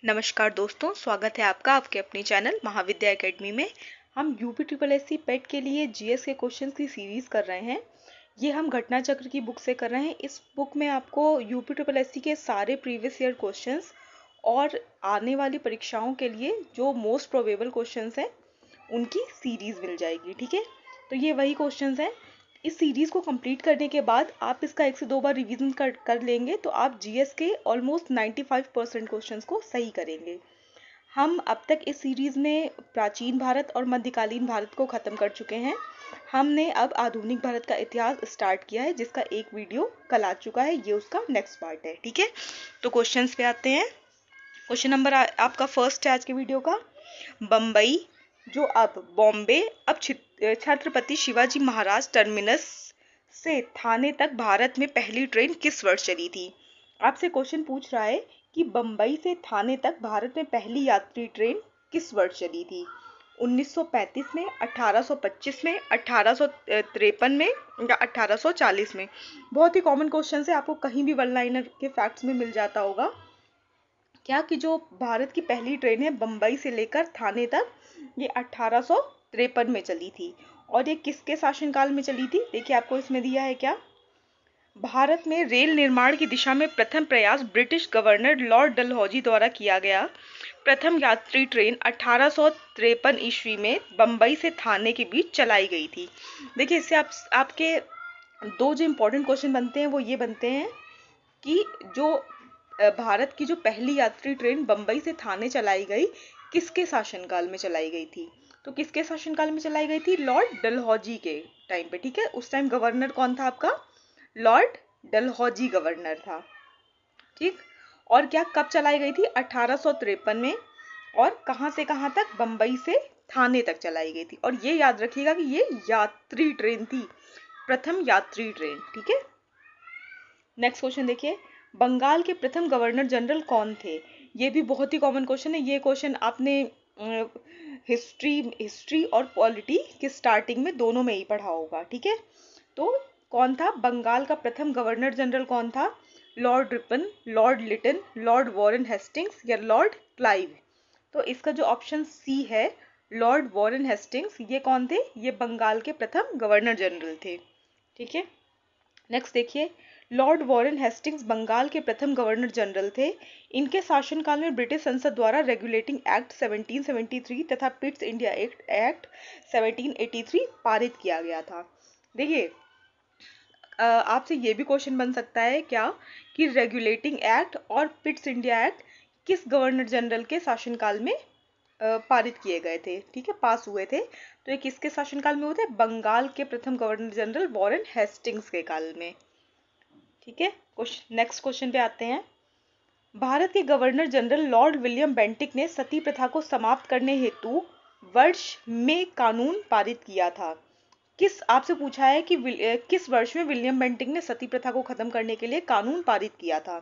नमस्कार दोस्तों, स्वागत है आपका आपके अपने चैनल महाविद्या एकेडमी में। हम यूपी ट्रिपल एससी पेट के लिए जीएस के क्वेश्चंस की सीरीज कर रहे हैं। ये हम घटना चक्र की बुक से कर रहे हैं। इस बुक में आपको यूपी ट्रिपल एससी के सारे प्रीवियस ईयर क्वेश्चंस और आने वाली परीक्षाओं के लिए जो मोस्ट प्रोबेबल क्वेश्चंस हैं उनकी सीरीज मिल जाएगी। ठीक है, तो ये वही क्वेश्चंस हैं। इस सीरीज को कंप्लीट करने के बाद आप इसका 1 से 2 बार रिवीजन कर लेंगे तो आप जीएस के ऑलमोस्ट 95% क्वेश्चंस को सही करेंगे। हम अब तक इस सीरीज में प्राचीन भारत और मध्यकालीन भारत को खत्म कर चुके हैं। हमने अब आधुनिक भारत का इतिहास स्टार्ट किया है, जिसका एक वीडियो कल आ चुका है। ये उसका नेक्स्ट पार्ट है। ठीक है, तो क्वेश्चंस पे आते हैं। क्वेश्चन नंबर आपका फर्स्ट है आज के वीडियो का। बम्बई जो अब बॉम्बे, अब छत्रपति शिवाजी महाराज टर्मिनस से थाने तक भारत में पहली ट्रेन किस वर्ष चली थी? आपसे क्वेश्चन पूछ रहा है कि बम्बई से थाने तक भारत में पहली यात्री ट्रेन किस वर्ष चली थी? 1935 में, 1825 में, 1853 में या 1840 में? बहुत ही कॉमन क्वेश्चन है, आपको कहीं भी वन लाइनर के फैक्ट्स में मिल जाता होगा क्या कि जो भारत की पहली ट्रेन है बम्बई से लेकर थाने तक, ये 1853 में चली थी। और ये किसके शासनकाल में चली थी? देखिए आपको इसमें दिया है क्या, भारत में रेल निर्माण की दिशा में प्रथम प्रयास ब्रिटिश गवर्नर लॉर्ड डलहौजी द्वारा किया गया। प्रथम यात्री ट्रेन 1853 ईस्वी में बम्बई से थाने के बीच चलाई गई थी। देखिए इससे आपके दो जो इम्पोर्टेंट क्वेश्चन बनते हैं वो ये बनते हैं कि जो भारत की जो पहली यात्री ट्रेन बम्बई से थाने चलाई गई किसके शासनकाल में चलाई गई थी? तो किसके शासनकाल में चलाई गई थी? लॉर्ड डलहौजी के टाइम पे। ठीक है, उस टाइम गवर्नर कौन था आपका? लॉर्ड डलहौजी गवर्नर था। ठीक, और क्या कब चलाई गई थी? 1853 में। और कहां से कहां तक? बम्बई से थाने तक चलाई गई थी। और ये याद रखिएगा कि ये यात्री ट्रेन थी, प्रथम यात्री ट्रेन। ठीक है, नेक्स्ट क्वेश्चन देखिए, बंगाल के प्रथम गवर्नर जनरल कौन थे? ये भी बहुत ही कॉमन क्वेश्चन है। ये क्वेश्चन आपने हिस्ट्री और पॉलिटी के स्टार्टिंग में दोनों में ही पढ़ा होगा। ठीक है, तो कौन था बंगाल का प्रथम गवर्नर जनरल? कौन था? Lord Ripon, Lord Lytton, Lord Warren Hastings या लॉर्ड क्लाइव? तो इसका जो ऑप्शन सी है, लॉर्ड वॉरेन हेस्टिंग्स, ये कौन थे? ये बंगाल के प्रथम गवर्नर जनरल थे। ठीक है, नेक्स्ट देखिए, लॉर्ड वॉरेन हेस्टिंग्स बंगाल के प्रथम गवर्नर जनरल थे। इनके शासनकाल में ब्रिटिश संसद द्वारा रेगुलेटिंग एक्ट 1773 तथा पिट्स इंडिया एक्ट 1783 पारित किया गया था। देखिए आपसे ये भी क्वेश्चन बन सकता है क्या कि रेगुलेटिंग एक्ट और पिट्स इंडिया एक्ट किस गवर्नर जनरल के शासनकाल में पारित किए गए थे? ठीक है, पास हुए थे। तो ये किसके शासनकाल में हुए थे? बंगाल के प्रथम गवर्नर जनरल वॉरेन हेस्टिंग्स के काल में। ठीक है, नेक्स्ट क्वेश्चन पे आते हैं। भारत के governor general Lord William Bentinck ने सती प्रथा को समाप्त करने हेतु वर्ष में कानून पारित किया था। आपसे पूछा है कि किस वर्ष में विलियम बेंटिक ने सती प्रथा को खत्म करने के लिए कानून पारित किया था?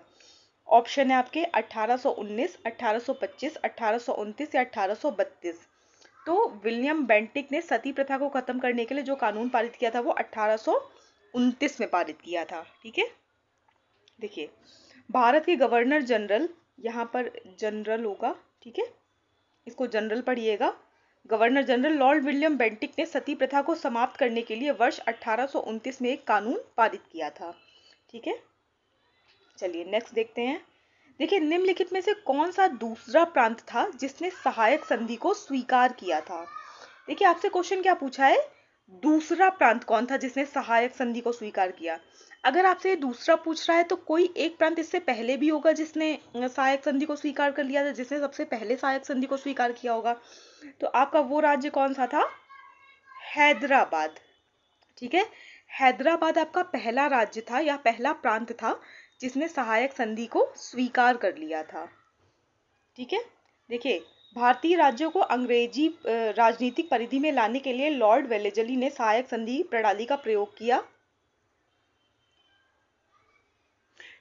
ऑप्शन है आपके 1819, 1825, 1829 या 1832। तो विलियम बेंटिक ने सती प्रथा को खत्म करने के लिए जो कानून पारित किया था वो 1829 में पारित किया था। ठीक है, देखिए भारत के गवर्नर जनरल, यहाँ पर जनरल होगा। ठीक है, इसको जनरल पढ़िएगा। Governor general Lord William Bentinck ने सती प्रथा को समाप्त करने के लिए वर्ष 1829 में एक कानून पारित किया था। ठीक है, चलिए नेक्स्ट देखते हैं। देखिए निम्नलिखित में से कौन सा दूसरा प्रांत था जिसने सहायक संधि को स्वीकार किया था? देखिए आपसे क्वेश्चन क्या पूछा है, दूसरा प्रांत कौन था जिसने सहायक संधि को स्वीकार किया? अगर आपसे ये दूसरा पूछ रहा है तो कोई एक प्रांत इससे पहले भी होगा जिसने सहायक संधि को स्वीकार कर लिया था, जिसने सबसे पहले सहायक संधि को स्वीकार किया होगा। तो आपका वो राज्य कौन सा था? हैदराबाद। ठीक है, हैदराबाद आपका पहला राज्य था या पहला प्रांत था जिसने सहायक संधि को स्वीकार कर लिया था। ठीक है, देखिए भारतीय राज्यों को अंग्रेजी राजनीतिक परिधि में लाने के लिए लॉर्ड वेलेस्ली ने सहायक संधि प्रणाली का प्रयोग किया।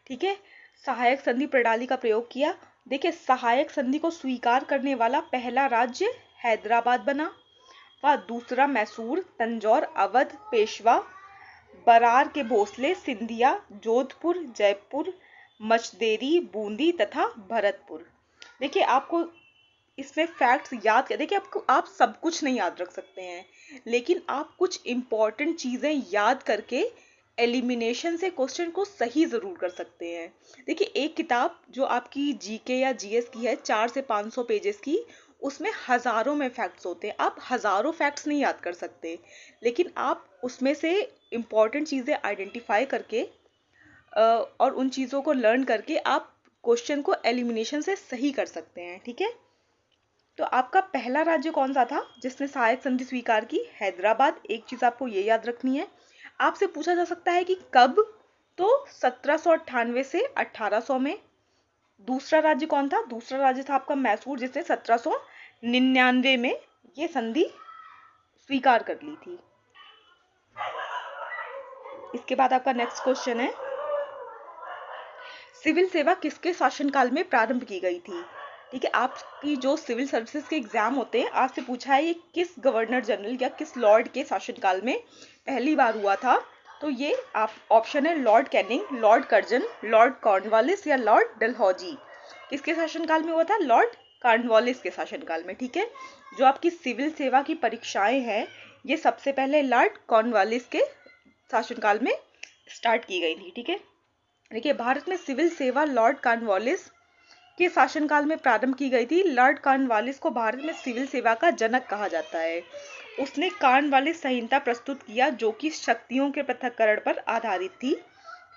ठीक है, सहायक संधि प्रणाली का प्रयोग किया। देखिए सहायक संधि को स्वीकार करने वाला पहला राज्य हैदराबाद बना, व दूसरा मैसूर, तंजौर, अवध, पेशवा, बरार के भोसले, सिंधिया, जोधपुर, जयपुर, मचदेरी, बूंदी तथा भरतपुर। देखिए आपको इसमें फैक्ट्स याद कर, देखिए आपको आप सब कुछ नहीं याद रख सकते हैं, लेकिन आप कुछ इंपॉर्टेंट चीजें याद करके एलिमिनेशन से क्वेश्चन को सही जरूर कर सकते हैं। देखिए एक किताब जो आपकी जीके या जीएस की है 4 से 500 पेजेस की, उसमें हजारों में फैक्ट्स होते हैं, आप हजारों फैक्ट्स नहीं याद कर सकते, लेकिन आप उसमें से इंपॉर्टेंट चीजें आइडेंटिफाई करके और उन चीजों को लर्न करके आप क्वेश्चन को एलिमिनेशन से सही कर सकते हैं। ठीक है, तो आपका पहला राज्य कौन सा था जिसने सहायक संधि स्वीकार की? हैदराबाद। एक चीज आपको ये याद रखनी है, आपसे पूछा जा सकता है कि कब, तो 1798 से 1800 में। दूसरा राज्य कौन था? दूसरा राज्य था आपका मैसूर, जिसने 1799 में ये संधि स्वीकार कर ली थी। इसके बाद आपका नेक्स्ट क्वेश्चन है, सिविल सेवा किसके शासनकाल में प्रारंभ की गई थी? ठीक है, आपकी जो सिविल सर्विसेज के एग्जाम होते हैं, आपसे पूछा है ये किस गवर्नर जनरल या किस लॉर्ड के शासनकाल में पहली बार हुआ था? तो ये आप ऑप्शन है Lord Canning, Lord Curzon, Lord Cornwallis या लॉर्ड डलहौजी। किसके शासनकाल में हुआ था? लॉर्ड कॉर्नवालिस के शासनकाल में। ठीक है, जो आपकी सिविल सेवा की परीक्षाएं हैं, ये सबसे पहले लॉर्ड कॉर्नवालिस के शासनकाल में स्टार्ट की गई थी। ठीक है, देखिए भारत में सिविल सेवा लॉर्ड कॉर्नवालिस के शासनकाल में प्रारंभ की गई थी। लॉर्ड कॉर्नवालिस को भारत में सिविल सेवा का जनक कहा जाता है। उसने कॉर्नवालिस संहिता प्रस्तुत किया जो कि शक्तियों के पृथक्करण पर आधारित थी।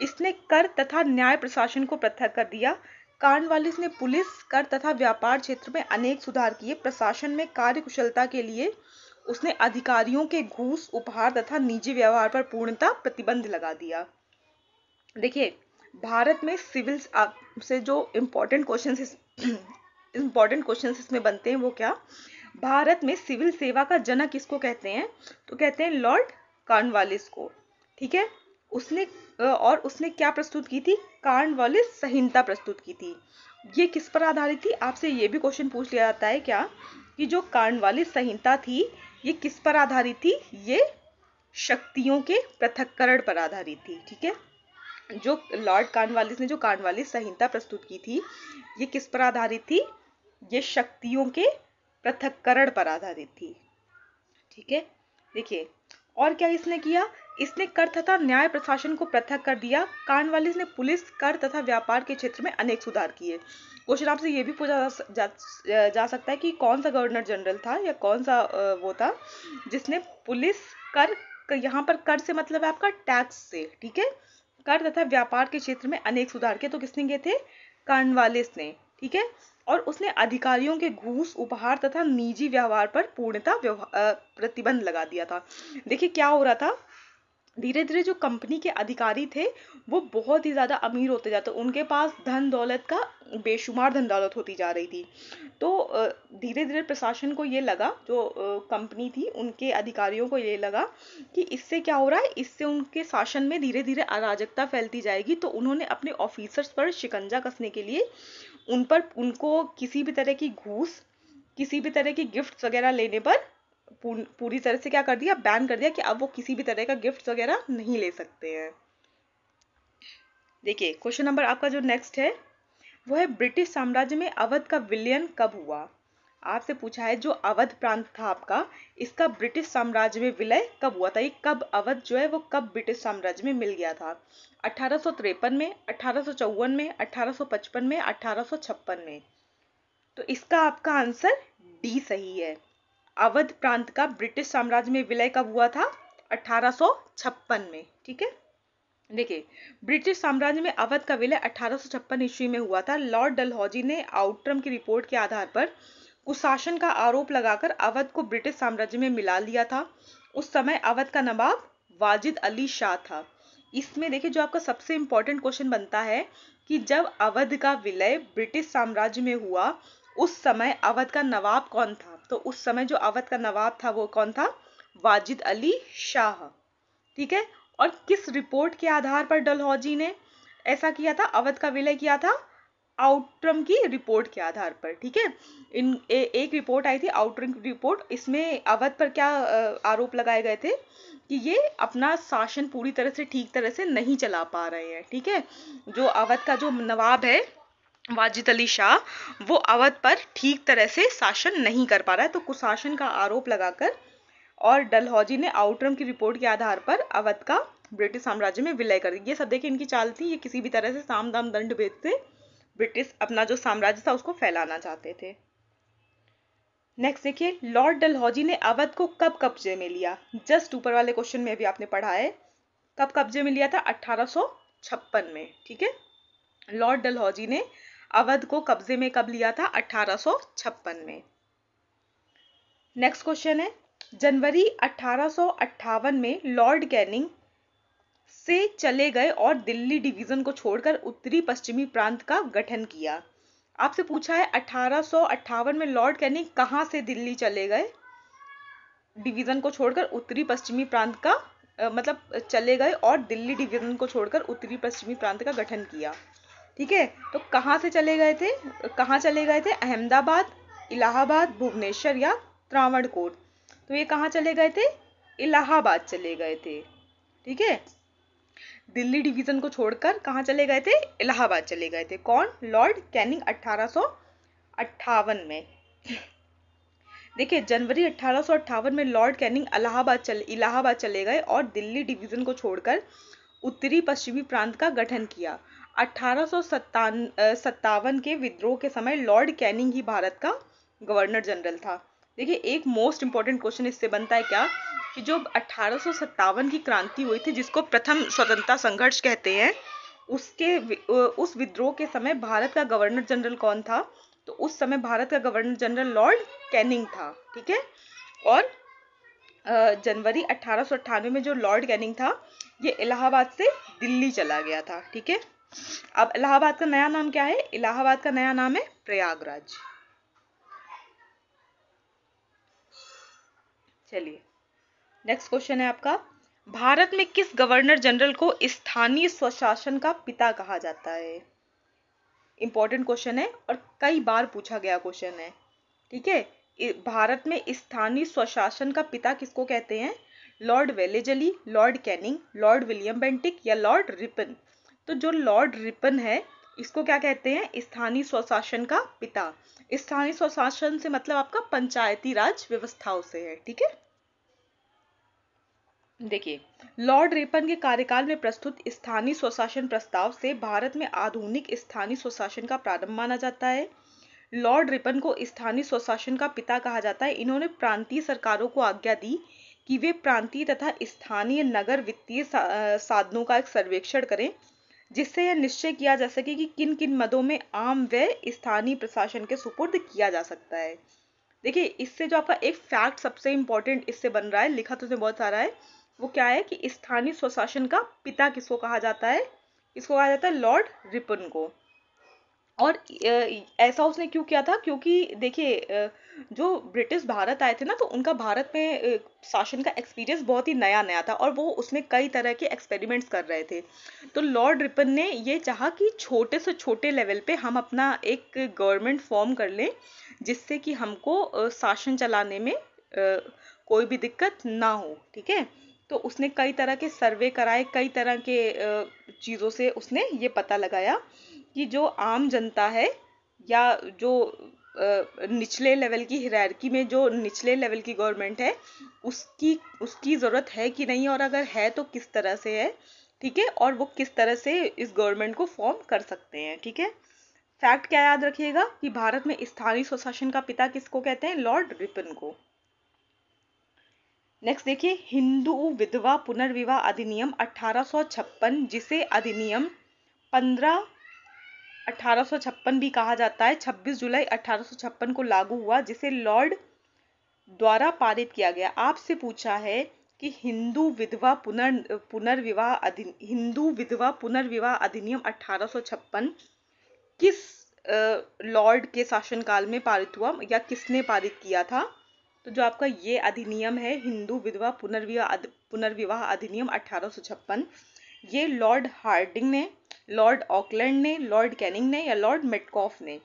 इसने कर तथा न्याय प्रशासन को पृथक कर दिया। कॉर्नवालिस ने पुलिस, कर तथा व्यापार क्षेत्र में अनेक सुधार किए। प्रशासन में कार्यकुशलता के लिए उसने अधिकारियों के घूस, उपहार तथा निजी व्यवहार पर पूर्णतः प्रतिबंध लगा दिया। देखिए भारत में सिविल से जो इम्पोर्टेंट क्वेश्चंस इसमें बनते हैं वो क्या? भारत में सिविल सेवा का जनक किसको कहते हैं? तो कहते हैं लॉर्ड कॉर्नवालिस को। ठीक है, उसने क्या प्रस्तुत की थी? कॉर्नवालिस संहिता प्रस्तुत की थी। ये किस पर आधारित थी? आपसे ये भी क्वेश्चन पूछ लिया जाता है क्या कि जो कॉर्नवालिस संहिता थी ये किस पर आधारित थी? ये शक्तियों के पृथक्करण पर आधारित थी। ठीक है, जो लॉर्ड कॉर्नवालिस ने जो कॉर्नवालिस संहिता प्रस्तुत की थी ये किस पर आधारित थी? ये शक्तियों के पृथक्करण पर आधारित थी। ठीक है, देखिए और क्या इसने किया? इसने कर तथा न्याय प्रशासन को पृथक कर दिया। कॉर्नवालिस ने पुलिस, कर तथा व्यापार के क्षेत्र में अनेक सुधार किए। क्वेश्चन आपसे ये भी पूछा जा सकता है कि कौन सा गवर्नर जनरल था या कौन सा वो था जिसने पुलिस, कर, यहाँ पर कर से मतलब है आपका टैक्स से, ठीक है, कर तथा व्यापार के क्षेत्र में अनेक सुधार किए। तो किसने किए थे? कॉर्नवालिस ने। ठीक है, और उसने अधिकारियों के घूस, उपहार तथा निजी व्यवहार पर पूर्णतः प्रतिबंध लगा दिया था। देखिए क्या हो रहा था, धीरे धीरे जो कंपनी के अधिकारी थे वो बहुत ही ज्यादा अमीर होते जाते, उनके पास धन दौलत का बेशुमार धन दौलत होती जा रही थी। तो धीरे धीरे प्रशासन को ये लगा, जो कंपनी थी उनके अधिकारियों को ये लगा कि इससे क्या हो रहा है, इससे उनके शासन में धीरे धीरे अराजकता फैलती जाएगी। तो उन्होंने अपने ऑफिसर्स पर शिकंजा कसने के लिए उनको किसी भी तरह की घूस, किसी भी तरह की गिफ्ट वगैरह लेने पर पूरी तरह से क्या कर दिया? बैन कर दिया कि अब वो किसी भी तरह का गिफ्ट वगैरह नहीं ले सकते हैं। देखिए क्वेश्चन नंबर आपका जो नेक्स्ट है वो है, ब्रिटिश साम्राज्य में अवध का विलयन कब हुआ? आपसे पूछा है जो अवध प्रांत था आपका, इसका ब्रिटिश साम्राज्य में विलय कब हुआ था? ये कब अवध जो है वो कब ब्रिटिश साम्राज्य में मिल गया था? 1853 में, 1854 में, 1855 में, 1856 में। तो इसका आपका आंसर डी सही है। अवध प्रांत का ब्रिटिश साम्राज्य में विलय कब हुआ था? 1856 में। ठीक है, देखिए ब्रिटिश साम्राज्य में अवध का विलय 1856 ईस्वी में हुआ था। लॉर्ड डलहौजी ने आउटरम की रिपोर्ट के आधार पर कुशासन का आरोप लगाकर अवध को ब्रिटिश साम्राज्य में मिला लिया था। उस समय अवध का नवाब वाजिद अली शाह था। इसमें देखिए जो आपका सबसे इंपॉर्टेंट क्वेश्चन बनता है कि जब अवध का विलय ब्रिटिश साम्राज्य में हुआ उस समय अवध का नवाब कौन था? तो उस समय जो अवध का नवाब था वो कौन था? वाजिद अली शाह। ठीक है, और किस रिपोर्ट के आधार पर डलहौजी ने ऐसा किया था, अवध का विलय किया था? आउटरम की रिपोर्ट के आधार पर। ठीक है, एक रिपोर्ट आई थी आउटरम की रिपोर्ट, इसमें अवध पर क्या आरोप लगाए गए थे कि ये अपना शासन पूरी तरह से ठीक तरह से नहीं चला पा रहे हैं। ठीक है, जो अवध का जो नवाब है वाजिद अली शाह, वो अवध पर ठीक तरह से शासन नहीं कर पा रहा है, तो कुशासन का आरोप लगाकर और डलहौजी ने आउटरम की रिपोर्ट के आधार पर अवध का ब्रिटिश साम्राज्य में विलय कर दिया। ये सब देखिए इनकी चाल थी, ये किसी भी तरह से साम दाम दंड भेद से ब्रिटिश अपना जो साम्राज्य था उसको फैलाना चाहते थे। नेक्स्ट देखिए, लॉर्ड डलहौजी ने अवध को कब कब्जे में लिया? जस्ट ऊपर वाले क्वेश्चन में भी आपने पढ़ा है, कब कब्जे में लिया था? 1856 में, ठीक है। लॉर्ड डलहौजी ने अवध को कब्जे में कब लिया था? 1856 में। नेक्स्ट क्वेश्चन है, जनवरी 1858 में लॉर्ड कैनिंग से चले गए और दिल्ली डिवीजन को छोड़कर उत्तरी पश्चिमी प्रांत का गठन किया। आपसे पूछा है 1858 में लॉर्ड कैनिंग कहां से दिल्ली चले गए, डिवीजन को छोड़कर उत्तरी पश्चिमी प्रांत का मतलब चले गए और दिल्ली डिवीजन को छोड़कर उत्तरी पश्चिमी प्रांत का गठन किया, ठीक है। तो कहां से चले गए थे, कहां चले गए थे? अहमदाबाद, इलाहाबाद, भुवनेश्वर या त्रावणकोर? तो ये कहां चले गए थे? इलाहाबाद चले गए थे, ठीक है। दिल्ली डिवीजन को छोड़कर कहां चले गए थे? इलाहाबाद चले गए थे। कौन? लॉर्ड कैनिंग 1858 में। देखिए जनवरी 1858 में लॉर्ड कैनिंग इलाहाबाद चले गए और दिल्ली डिवीजन को छोड़कर उत्तरी पश्चिमी प्रांत का गठन किया। 1857 के विद्रोह के समय लॉर्ड कैनिंग ही भारत का गवर्नर जनरल था। देखिए एक मोस्ट इंपॉर्टेंट क्वेश्चन इससे बनता है क्या कि जो 1857 की क्रांति हुई थी, जिसको प्रथम स्वतंत्रता संघर्ष कहते हैं, उस विद्रोह के समय भारत का गवर्नर जनरल कौन था? तो उस समय भारत का गवर्नर जनरल लॉर्ड कैनिंग था, ठीक है। और जनवरी 1898 में जो लॉर्ड कैनिंग था ये इलाहाबाद से दिल्ली चला गया था, ठीक है। अब इलाहाबाद का नया नाम क्या है? इलाहाबाद का नया नाम है प्रयागराज। चलिए नेक्स्ट क्वेश्चन है आपका, भारत में किस गवर्नर जनरल को स्थानीय स्वशासन का पिता कहा जाता है? इंपॉर्टेंट क्वेश्चन है और कई बार पूछा गया क्वेश्चन है, ठीक है। भारत में स्थानीय स्वशासन का पिता किसको कहते हैं? Lord Wellesley, Lord Canning, Lord William Bentinck या लॉर्ड रिपन? तो जो लॉर्ड रिपन है इसको क्या कहते हैं? स्थानीय स्वशासन का पिता। स्थानीय स्वशासन से मतलब आपका पंचायती राज व्यवस्थाओं से है, ठीक है। देखिए लॉर्ड रिपन के कार्यकाल में प्रस्तुत स्थानीय स्वशासन प्रस्ताव से भारत में आधुनिक स्थानीय स्वशासन का प्रारंभ माना जाता है। लॉर्ड रिपन को स्थानीय स्वशासन का पिता कहा जाता है। इन्होंने प्रांतीय सरकारों को आज्ञा दी कि वे प्रांतीय तथा स्थानीय नगर वित्तीय साधनों का एक सर्वेक्षण करें, जिससे यह निश्चय किया जा सके कि किन किन मदों में आम व स्थानीय प्रशासन के सुपुर्द किया जा सकता है। देखिए इससे जो आपका एक फैक्ट सबसे इंपॉर्टेंट इससे बन रहा है, लिखा तो उसने बहुत सारा है, वो क्या है कि स्थानीय स्वशासन का पिता किसको कहा जाता है? इसको कहा जाता है लॉर्ड रिपन को। और ऐसा उसने क्यों किया था? क्योंकि देखिए जो ब्रिटिश भारत आए थे ना, तो उनका भारत में शासन का एक्सपीरियंस बहुत ही नया नया था और वो उसमें कई तरह के एक्सपेरिमेंट्स कर रहे थे। तो लॉर्ड रिपन ने ये चाहा कि छोटे से छोटे लेवल पे हम अपना एक गवर्नमेंट फॉर्म कर लें, जिससे कि हमको शासन चलाने में कोई भी दिक्कत ना हो, ठीक है। तो उसने कई तरह के सर्वे कराए, कई तरह के चीज़ों से उसने ये पता लगाया कि जो आम जनता है या जो निचले लेवल की हिरार्की में जो निचले लेवल की गवर्नमेंट है उसकी ज़रूरत है कि नहीं, और अगर है तो किस तरह से है, ठीक है। और वो किस तरह से इस गवर्नमेंट को फॉर्म कर सकते हैं, ठीक है। फैक्ट क्या याद रखिएगा कि भारत में स्थानीय स्वशासन का पिता किसको कहते हैं? लॉर्ड रिपन को। नेक्स्ट देखिए, हिंदू विधवा पुनर्विवाह अधिनियम 1856, जिसे अधिनियम 1856 भी कहा जाता है, 26 जुलाई 1856 को लागू हुआ, जिसे लॉर्ड द्वारा पारित किया गया। आपसे पूछा है कि हिंदू विधवा पुनर्विवाह अधिनियम 1856 किस लॉर्ड के शासनकाल में पारित हुआ या किसने पारित किया था? तो जो आपका ये अधिनियम है हिंदू विधवा पुनर्विवाह अधिनियम 1856, ये लॉर्ड हार्डिंग ने, लॉर्ड ऑकलैंड ने, लॉर्ड कैनिंग ने या लॉर्ड मेटकॉफ ने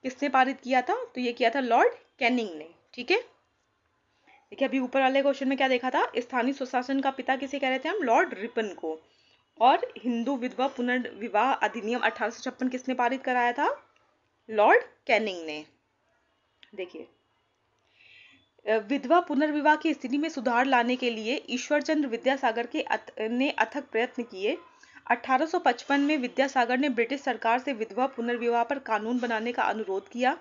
किसने पारित किया था? तो ये किया था लॉर्ड कैनिंग ने, ठीक है। देखिए अभी ऊपर वाले क्वेश्चन में क्या देखा था? स्थानीय स्वशासन का पिता किसे कह रहे थे हम? लॉर्ड रिपन को। और हिंदू विधवा पुनर्विवाह अधिनियम 1856 किसने पारित कराया था? लॉर्ड कैनिंग ने। देखिए, विधवा पुनर्विवाह की स्थिति में सुधार लाने के लिए ईश्वरचंद्र विद्यासागर ने अथक प्रयत्न किए। 1855 में विद्यासागर ने ब्रिटिश सरकार से विधवा पुनर्विवाह पर कानून बनाने का अनुरोध किया,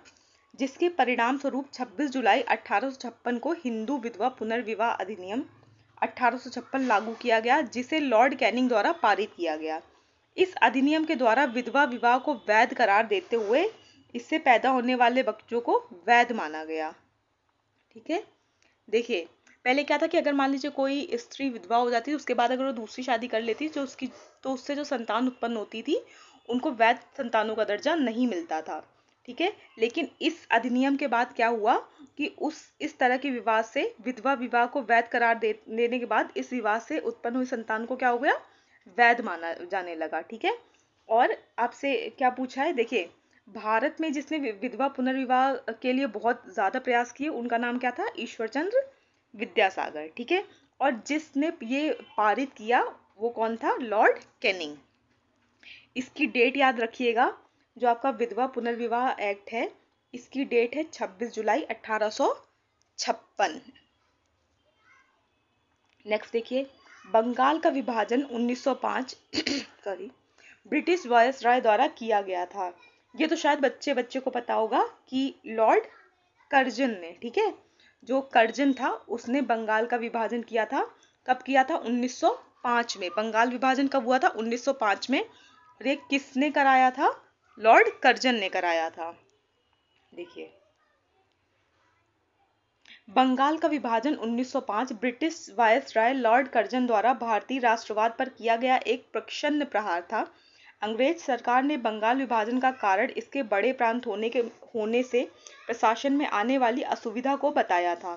जिसके परिणाम स्वरूप 26 जुलाई 1856 को हिंदू विधवा पुनर्विवाह अधिनियम 1856 लागू किया गया, जिसे लॉर्ड कैनिंग द्वारा पारित किया गया। इस अधिनियम के द्वारा विधवा विवाह को वैध करार देते हुए इससे पैदा होने वाले बच्चों को वैध माना गया। ठीक है, देखिए, पहले क्या था कि अगर मान लीजिए कोई स्त्री विधवा हो जाती थी, उसके बाद अगर वो दूसरी शादी कर लेती तो उससे जो संतान उत्पन्न होती थी, उनको वैध संतानों का दर्जा नहीं मिलता था। ठीक है, लेकिन इस अधिनियम के बाद क्या हुआ कि इस तरह के विवाह से, विधवा विवाह को वैध करार देने के बाद इस विवाह से उत्पन्न हुई संतान को क्या हो गया, वैध माना जाने लगा। ठीक है, और आपसे क्या पूछा है, देखिए, भारत में जिसने विधवा पुनर्विवाह के लिए बहुत ज्यादा प्रयास किए, उनका नाम क्या था, ईश्वरचंद्र विद्यासागर। ठीक है, और जिसने ये पारित किया वो कौन था, लॉर्ड कैनिंग। इसकी डेट याद रखिएगा, जो आपका विधवा पुनर्विवाह एक्ट है, इसकी डेट है 26 जुलाई 1856। नेक्स्ट देखिए, बंगाल का विभाजन 1905 सॉरी ब्रिटिश वायसराय द्वारा किया गया था। ये तो शायद बच्चे बच्चे को पता होगा कि लॉर्ड कर्जन ने, ठीक है, जो कर्जन था उसने बंगाल का विभाजन किया था। कब किया था, 1905 में। बंगाल विभाजन कब हुआ था, 1905 में। और ये किसने कराया था, लॉर्ड कर्जन ने कराया था। देखिए, बंगाल का विभाजन 1905 ब्रिटिश वायसराय लॉर्ड कर्जन द्वारा भारतीय राष्ट्रवाद पर किया गया एक प्रच्छन्न प्रहार था। अंग्रेज सरकार ने बंगाल विभाजन का कारण इसके बड़े प्रांत होने से प्रशासन में आने वाली असुविधा को बताया था।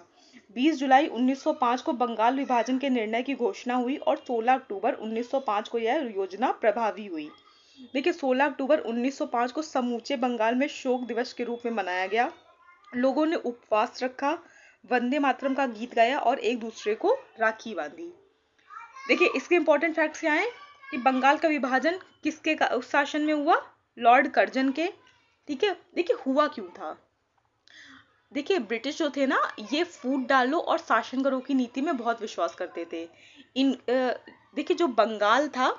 20 जुलाई 1905 को बंगाल विभाजन के निर्णय की घोषणा हुई और 16 अक्टूबर 1905 को यह योजना प्रभावी हुई। देखिए, 16 अक्टूबर 1905 को समूचे बंगाल में शोक दिवस के रूप में मनाया गया। लोगों ने उपवास रखा, वंदे मातरम का गीत गाया और एक दूसरे को राखी बांधी। देखिए, इसके इंपॉर्टेंट फैक्ट्स क्या हैं कि बंगाल का विभाजन किसके उस शासन में हुआ, लॉर्ड कर्जन के। ठीक है, देखिए हुआ क्यों था। देखिए, ब्रिटिश जो थे ना, ये फूट डालो और शासन करो की नीति में बहुत विश्वास करते थे। देखिए, जो बंगाल था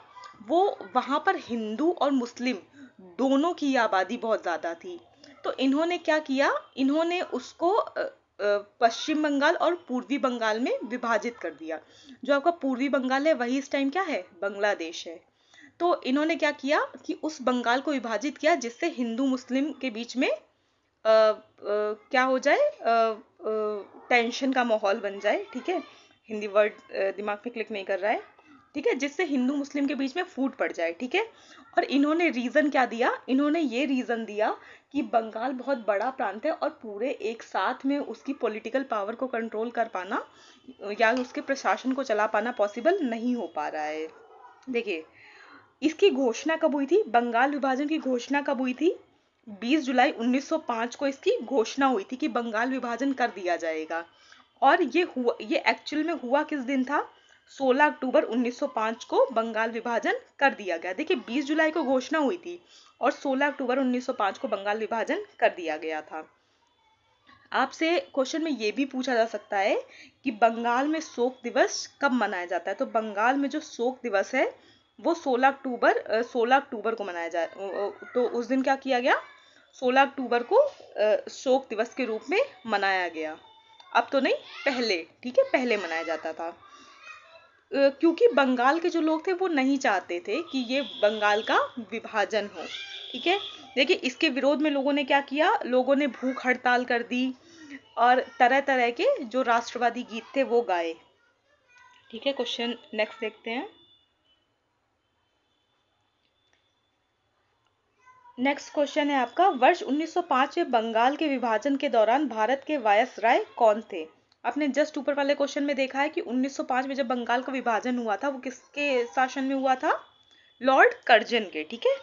वो, वहां पर हिंदू और मुस्लिम दोनों की आबादी बहुत ज्यादा थी। तो इन्होंने क्या किया, इन्होंने उसको पश्चिम बंगाल और पूर्वी बंगाल में विभाजित कर दिया। जो आपका पूर्वी बंगाल है वही इस टाइम क्या है, बांग्लादेश है। तो इन्होंने क्या किया कि उस बंगाल को विभाजित किया, जिससे हिंदू मुस्लिम के बीच में क्या हो जाए, टेंशन का माहौल बन जाए। ठीक है, हिंदी वर्ड दिमाग में क्लिक नहीं कर रहा है। ठीक है, जिससे हिंदू मुस्लिम के बीच में फूट पड़ जाए। ठीक है, और इन्होंने रीजन क्या दिया, इन्होंने ये रीजन दिया कि बंगाल बहुत बड़ा प्रांत है और पूरे एक साथ में उसकी पॉलिटिकल पावर को कंट्रोल कर पाना या उसके प्रशासन को चला पाना पॉसिबल नहीं हो पा रहा है। देखिए, इसकी घोषणा कब हुई थी, बंगाल विभाजन की घोषणा कब हुई थी, 20 जुलाई 1905 को इसकी घोषणा हुई थी कि बंगाल विभाजन कर दिया जाएगा। और ये एक्चुअल में हुआ किस दिन था, 16 अक्टूबर 1905 को बंगाल विभाजन कर दिया गया। देखिए, 20 जुलाई को घोषणा हुई थी और 16 अक्टूबर 1905 को बंगाल विभाजन कर दिया गया था। आपसे क्वेश्चन में ये भी पूछा जा सकता है कि बंगाल में शोक दिवस कब मनाया जाता है। तो बंगाल में जो शोक दिवस है वो 16 अक्टूबर को मनाया जाए। तो उस दिन क्या किया गया, 16 अक्टूबर को शोक दिवस के रूप में मनाया गया। अब तो नहीं, पहले, ठीक है, पहले मनाया जाता था। क्योंकि बंगाल के जो लोग थे वो नहीं चाहते थे कि ये बंगाल का विभाजन हो। ठीक है, देखिए, इसके विरोध में लोगों ने क्या किया, लोगों ने भूख हड़ताल कर दी और तरह तरह के जो राष्ट्रवादी गीत थे वो गाए। ठीक है, क्वेश्चन नेक्स्ट देखते हैं। नेक्स्ट क्वेश्चन है आपका, वर्ष 1905 में बंगाल के विभाजन के दौरान भारत के वायसराय कौन थे। आपने जस्ट ऊपर वाले क्वेश्चन में देखा है कि 1905 में जब बंगाल का विभाजन हुआ था वो किसके शासन में हुआ था, लॉर्ड कर्जन के। ठीक है,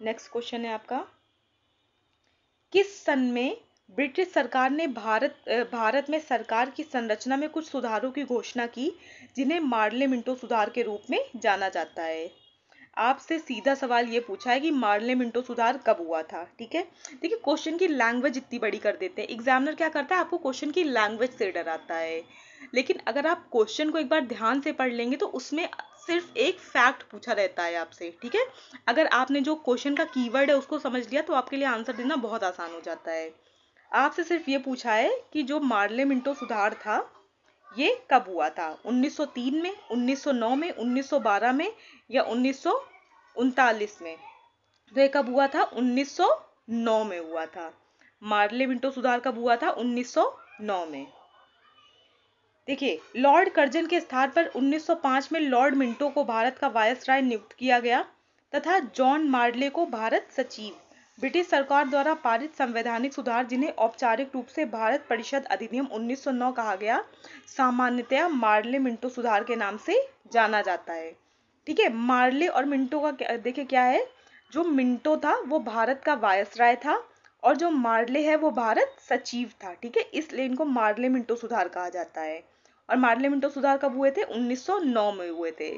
नेक्स्ट क्वेश्चन है आपका, किस सन में ब्रिटिश सरकार ने भारत में सरकार की संरचना में कुछ सुधारों की घोषणा की, जिन्हें मार्ले मिंटो सुधार के रूप में जाना जाता है। आपसे सीधा सवाल ये पूछा है कि मार्ले मिंटो सुधार कब हुआ था, ठीक है। देखिए क्वेश्चन की लैंग्वेज इतनी बड़ी कर देते हैं, एग्जामिनर क्या करता है, आपको क्वेश्चन की लैंग्वेज से डराता है। लेकिन अगर आप क्वेश्चन को एक बार ध्यान से पढ़ लेंगे तो उसमें सिर्फ एक फैक्ट पूछा रहता है आपसे, ठीक है। अगर आपने जो क्वेश्चन का कीवर्ड है उसको समझ लिया तो आपके लिए आंसर देना बहुत आसान हो जाता है। आपसे सिर्फ ये पूछा है कि जो मार्ले मिंटो सुधार था ये कब हुआ था, 1903 में, 1909 में, 1912 में या 1939 में। तो ये कब हुआ था, 1909 में हुआ था। मार्ले मिंटो सुधार कब हुआ था, 1909 में। देखिए लॉर्ड कर्जन के स्थान पर 1905 में लॉर्ड मिंटो को भारत का वायसराय नियुक्त किया गया तथा जॉन मार्ले को भारत सचिव। ब्रिटिश सरकार द्वारा पारित संवैधानिक सुधार जिन्हें औपचारिक रूप से भारत परिषद अधिनियम 1909 कहा गया, सामान्यतया मार्ले मिंटो सुधार के नाम से जाना जाता है, ठीक है। मार्ले और मिंटो का देखिए क्या है, जो मिंटो था वो भारत का वायसराय था और जो मार्ले है वो भारत सचिव था, ठीक है। इसलिए इनको मार्ले मिंटो सुधार कहा जाता है। और मार्ले मिंटो सुधार कब हुए थे, 1909 में हुए थे।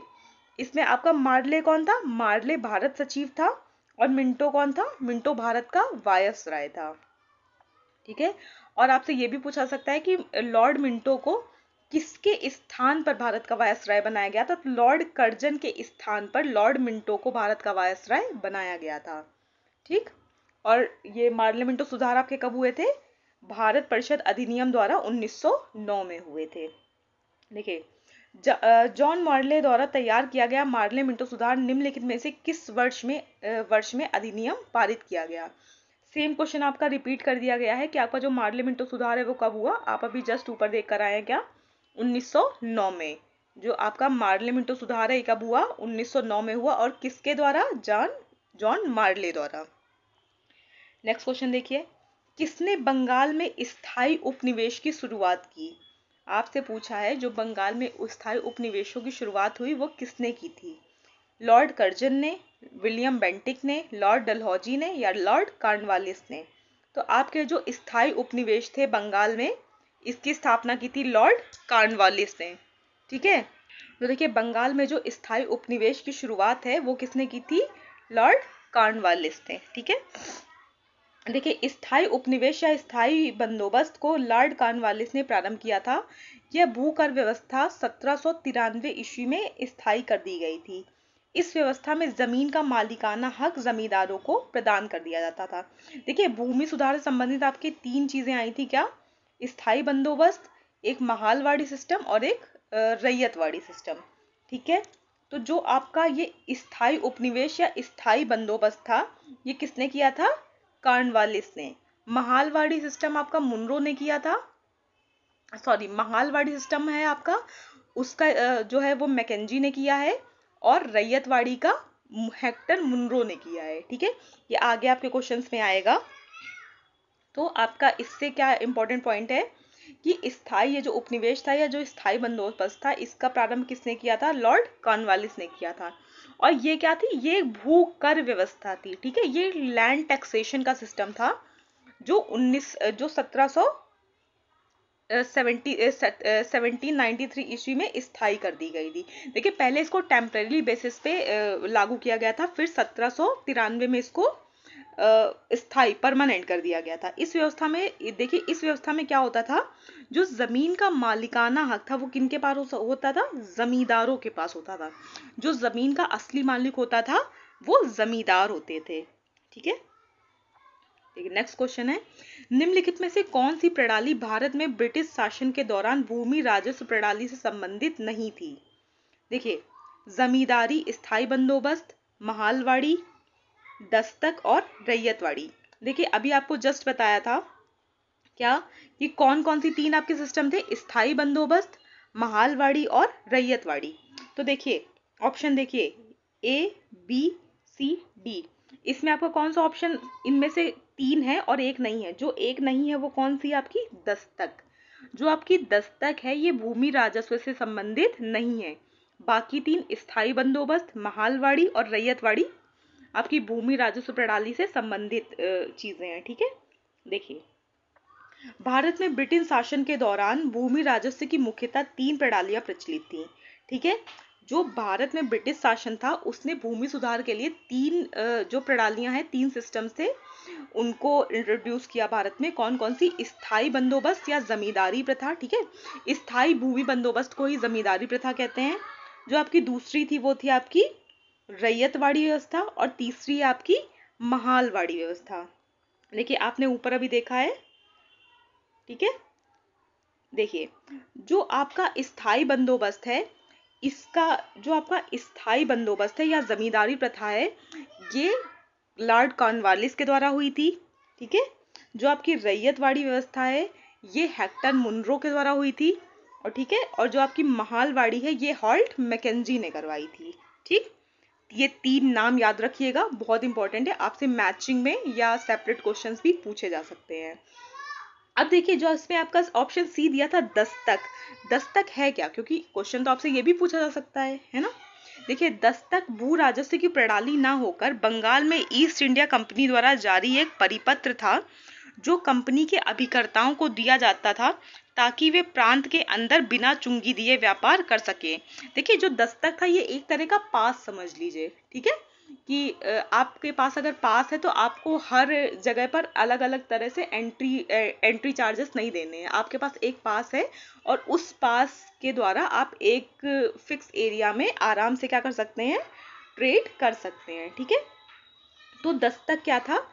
इसमें आपका मार्ले कौन था, मार्ले भारत सचिव था और मिंटो कौन था, मिंटो भारत का वायसराय था, ठीक है। और आपसे ये भी पूछा सकता है कि लॉर्ड मिंटो को किसके स्थान पर भारत का वायसराय बनाया गया था, तो लॉर्ड कर्जन के स्थान पर लॉर्ड मिंटो को भारत का वायसराय बनाया गया था, ठीक। और ये मार्ले मिंटो सुधार आपके कब हुए थे, भारत परिषद अधिनियम द्वारा 1909 में हुए थे। देखिए जॉन मार्ले द्वारा तैयार किया गया मार्ले मिंटो सुधार निम्नलिखित में से किस वर्ष में अधिनियम पारित किया गया। सेम क्वेश्चन आपका रिपीट कर दिया गया है कि आपका जो मार्ले मिंटो सुधार है वो कब हुआ, आप अभी जस्ट ऊपर देख कर आए हैं क्या, 1909 में। जो आपका मार्ले मिंटो सुधार है कब हुआ, 1909 में हुआ और किसके द्वारा, जॉन मार्ले द्वारा। नेक्स्ट क्वेश्चन देखिए, किसने बंगाल में स्थायी उपनिवेश की शुरुआत की। आपसे पूछा है जो बंगाल में स्थायी उपनिवेशों की शुरुआत हुई वो किसने की थी, लॉर्ड कर्जन ने, विलियम बेंटिक ने, लॉर्ड डलहौजी ने या लॉर्ड कॉर्नवालिस ने। तो आपके जो स्थायी उपनिवेश थे बंगाल में, इसकी स्थापना की थी लॉर्ड कॉर्नवालिस ने, ठीक है। तो देखिए बंगाल में जो स्थायी उपनिवेश की शुरुआत है वो किसने की थी, लॉर्ड कॉर्नवालिस ने, ठीक है। देखिए स्थायी उपनिवेश या स्थायी बंदोबस्त को लॉर्ड कॉर्नवालिस ने प्रारंभ किया था। यह भूकर व्यवस्था 1793 ईस्वी में स्थायी कर दी गई थी। इस व्यवस्था में जमीन का मालिकाना हक जमींदारों को प्रदान कर दिया जाता था। देखिए भूमि सुधार से संबंधित आपकी 3 चीजें आई थी, क्या, स्थायी बंदोबस्त, एक महालवाड़ी सिस्टम और एक रैयतवाड़ी सिस्टम, ठीक है। तो जो आपका ये स्थायी उपनिवेश या स्थायी बंदोबस्त था ये किसने किया था, कॉर्नवालिस ने। महालवाड़ी सिस्टम आपका मुनरो ने किया था, सॉरी महालवाड़ी सिस्टम है आपका, उसका जो है वो मैकेंजी ने किया है और रैयतवाड़ी का हेक्टर मुनरो ने किया है, ठीक है। ये आगे आपके क्वेश्चंस में आएगा। तो आपका इससे क्या इंपॉर्टेंट पॉइंट है कि स्थायी ये जो उपनिवेश था या जो स्थायी बंदोबस्त था इसका प्रारंभ किसने किया था, लॉर्ड कॉर्नवालिस ने किया था। और ये क्या थी, ये भू कर व्यवस्था थी, ठीक है। ये लैंड टैक्सेशन का सिस्टम था जो 1793 ईस्वी में स्थायी कर दी गई थी। देखिए पहले इसको टेम्परेरी बेसिस पे लागू किया गया था, फिर 1793 में इसको स्थायी परमानेंट कर दिया गया था। इस व्यवस्था में देखिए इस व्यवस्था में क्या होता था, जो जमीन का मालिकाना हक था वो किनके पास होता था, जमींदारों के पास होता था। जो जमीन का असली मालिक होता था वो जमींदार होते थे, ठीक है। देखिए नेक्स्ट क्वेश्चन है, निम्नलिखित में से कौन सी प्रणाली भारत में ब्रिटिश शासन के दौरान भूमि राजस्व प्रणाली से संबंधित नहीं थी। देखिए जमींदारी स्थायी बंदोबस्त, महालवाड़ी, दस्तक और रैयतवाड़ी। देखिए अभी आपको जस्ट बताया था क्या कि कौन कौन सी 3 आपके सिस्टम थे, स्थायी बंदोबस्त, महालवाड़ी और रैयतवाड़ी। तो देखिए ऑप्शन देखिए ए बी सी डी, इसमें आपका कौन सा ऑप्शन इनमें से 3 है और एक नहीं है। जो एक नहीं है वो कौन सी है, आपकी दस्तक। जो आपकी दस्तक है ये भूमि राजस्व से संबंधित नहीं है। बाकी 3 स्थायी बंदोबस्त, महालवाड़ी और रैयतवाड़ी आपकी भूमि राजस्व प्रणाली से संबंधित चीजें हैं, ठीक है। देखिए भारत में ब्रिटिश शासन के दौरान भूमि राजस्व की मुख्यतः 3 प्रणालियां प्रचलित थी, ठीक है। जो भारत में ब्रिटिश शासन था उसने भूमि सुधार के लिए 3 जो प्रणालियां हैं, 3 सिस्टम से उनको इंट्रोड्यूस किया भारत में। कौन कौन सी? स्थायी बंदोबस्त या जमींदारी प्रथा, ठीक है, स्थायी भूमि बंदोबस्त को ही जमींदारी प्रथा कहते हैं। जो आपकी दूसरी थी वो थी आपकी रैयतवाड़ी व्यवस्था, और तीसरी है आपकी महालवाड़ी व्यवस्था। देखिए आपने ऊपर अभी देखा है, ठीक है। देखिए जो आपका स्थायी बंदोबस्त है, इसका जो आपका स्थायी बंदोबस्त है या जमींदारी प्रथा है, ये लॉर्ड कॉर्नवालिस के द्वारा हुई थी, ठीक है। जो आपकी रैयतवाड़ी व्यवस्था है ये हेक्टर मुनरो के द्वारा हुई थी, और ठीक है, और जो आपकी महालवाड़ी है ये हॉल्ट मैकेंजी ने करवाई थी, ठीक। ये 3 नाम याद रखिएगा, बहुत इंपॉर्टेंट है, आपसे मैचिंग में या सेपरेट क्वेश्चंस भी पूछे जा सकते हैं। अब देखिए जो इसमें आपका ऑप्शन सी दिया था दस्तक, दस्तक है क्या? क्योंकि क्वेश्चन तो आपसे ये भी पूछा जा सकता है ना। देखिए दस्तक भू राजस्व की प्रणाली ना होकर बंगाल में ईस्ट इंडिया कंपनी द्वारा जारी एक परिपत्र था जो कंपनी के अभिकर्ताओं को दिया जाता था ताकि वे प्रांत के अंदर बिना चुंगी दिए व्यापार कर सके। देखिए जो दस्तक था ये एक तरह का पास समझ लीजिए, ठीक है, कि आपके पास अगर पास है तो आपको हर जगह पर अलग अलग तरह से एंट्री चार्जेस नहीं देने हैं। आपके पास एक पास है और उस पास के द्वारा आप एक फिक्स एरिया में आराम से क्या कर सकते हैं? ट्रेड कर सकते हैं, ठीक है। तो दस्तक क्या था?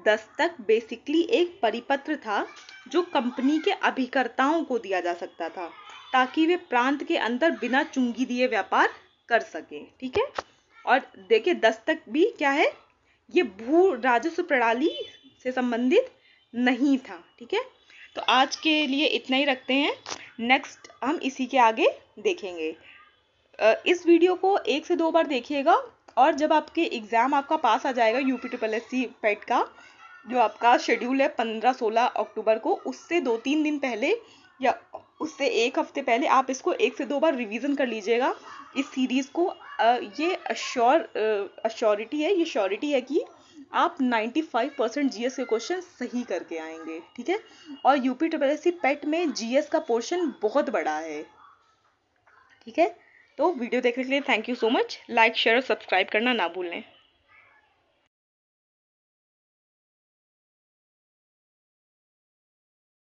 दस्तक बेसिकली एक परिपत्र था जो कंपनी के अभिकर्ताओं को दिया जा सकता था ताकि वे प्रांत के अंदर बिना चुंगी दिए व्यापार कर सके, ठीक है। और देखिए दस्तक भी क्या है? ये भू राजस्व प्रणाली से संबंधित नहीं था, ठीक है। तो आज के लिए इतना ही रखते हैं, नेक्स्ट हम इसी के आगे देखेंगे। इस वीडियो को 1 से 2 बार देखिएगा, और जब आपके एग्ज़ाम आपका पास आ जाएगा UPSSC पेट का जो आपका शेड्यूल है 15-16 अक्टूबर को, उससे 2-3 दिन पहले या उससे 1 हफ्ते पहले आप इसको 1 से 2 बार रिवीजन कर लीजिएगा इस सीरीज़ को। ये अश्योरिटी है, ये श्योरिटी है कि आप 95% जीएस के क्वेश्चन सही करके आएंगे, ठीक है। और UPSSC पेट में जीएस का पोर्शन बहुत बड़ा है, ठीक है। तो वीडियो देखने के लिए thank you so much. Like share और सब्सक्राइब करना ना भूलें।